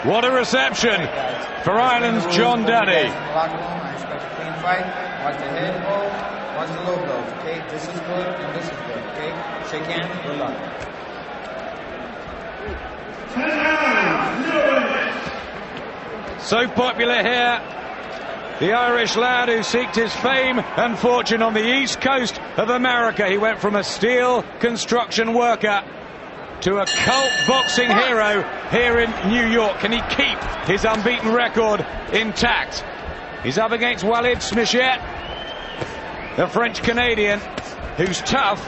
What a reception for Ireland's John Duddy. I expect a clean fight. Watch the head blows, watch the low blows. Okay, this is good and this is good. Okay, shake hands. Good luck. So popular here, the Irish lad who seeked his fame and fortune on the east coast of America. He went from a steel construction worker to a cult boxing hero here in New York. Can he keep his unbeaten record intact? He's up against Walid Smichet, the French-Canadian, who's tough,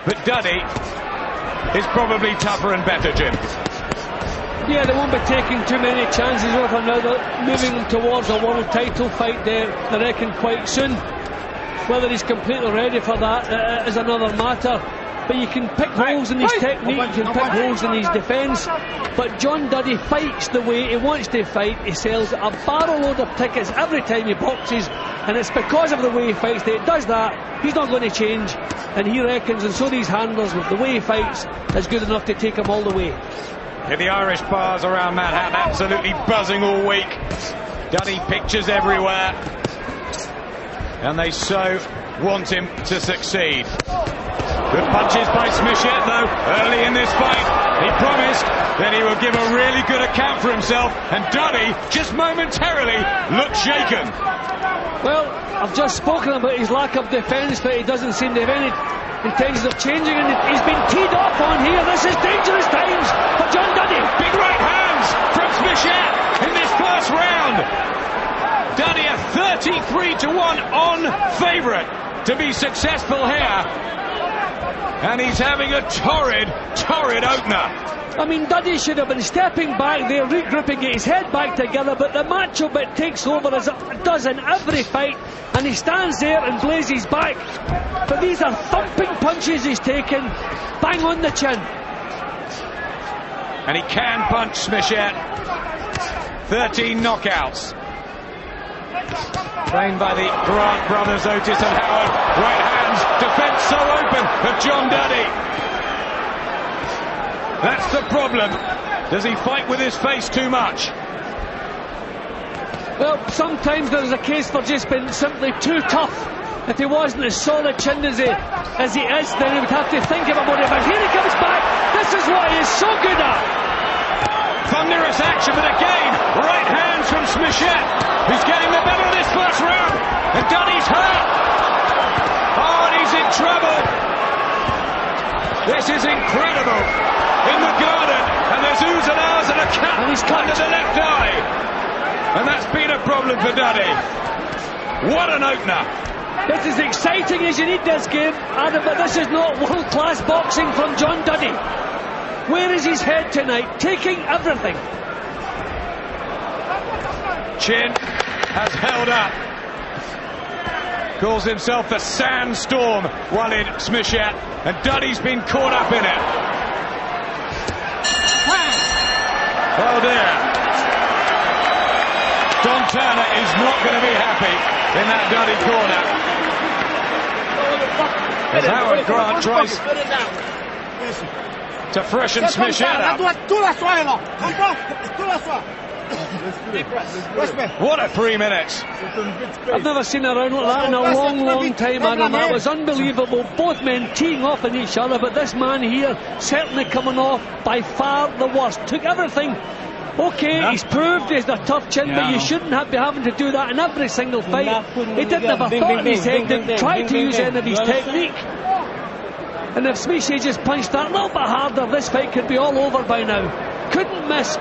but Duddy is probably tougher and better, Jim. Yeah, they won't be taking too many chances over now. They're moving towards a world title fight there, I reckon, quite soon. Whether he's completely ready for that is another matter. But you can pick holes in his technique, you can pick holes in his defence. But John Duddy fights the way he wants to fight. He sells a barrel load of tickets every time he boxes, and it's because of the way he fights that it does that. He's not going to change, and he reckons, and so these handlers, with the way he fights, is good enough to take him all the way. In the Irish bars around Manhattan, absolutely buzzing all week. Duddy pictures everywhere, and they so want him to succeed. Good punches by Smichet, though, early in this fight. He promised that he would give a really good account for himself, and Duddy, just momentarily, looked shaken. Well, I've just spoken about his lack of defence, but he doesn't seem to have any intentions of changing, and he's been teed off on here. This is dangerous times for John Duddy. Big right hands from Smichet in this first round. Duddy a 33-1 on favourite to be successful here. And he's having a torrid opener. I mean, Duddy should have been stepping back there, regrouping, get his head back together, but the macho bit takes over as it does in every fight, and he stands there and blazes back. But these are thumping punches he's taken, bang on the chin. And he can punch Smichet. 13 knockouts. Trained by the Grant brothers, Otis and Howard. Right hands, defence so open of John Duddy. That's the problem. Does he fight with his face too much? Well, sometimes there's a case for just being simply too tough. If he wasn't as solid chin as he is, then he would have to think about it. But here he comes back. This is what he is so good at. Thunderous action, but again, right hands from Smichet, who's getting the better of this first round. And Duddy's hurt. Oh, and he's in trouble. This is incredible. In the garden, and there's oohs and ahs and a cut under the left eye. And that's been a problem for Duddy. What an opener. This is exciting as you need this game, Adam, but this is not world-class boxing from John Duddy. Where is his head tonight? Taking everything. Chin has held up. Calls himself the sandstorm, Walid Smichet, and Duddy's been caught up in it. Oh dear. Don Turner is not going to be happy in that Duddy corner. As Howard Grant tries to freshen Smichet up. What a 3 minutes. I've never seen a round like that in a long time, Adam. That was unbelievable. Both men teeing off on each other, but this man here certainly coming off by far the worst. Took everything. Okay, he's proved he's a tough chin, but you shouldn't be having to do that in every single fight. He didn't have a thought in his head, didn't try to use any of his technique. And if Smichet just punched that a little bit harder, this fight could be all over by now. Couldn't miss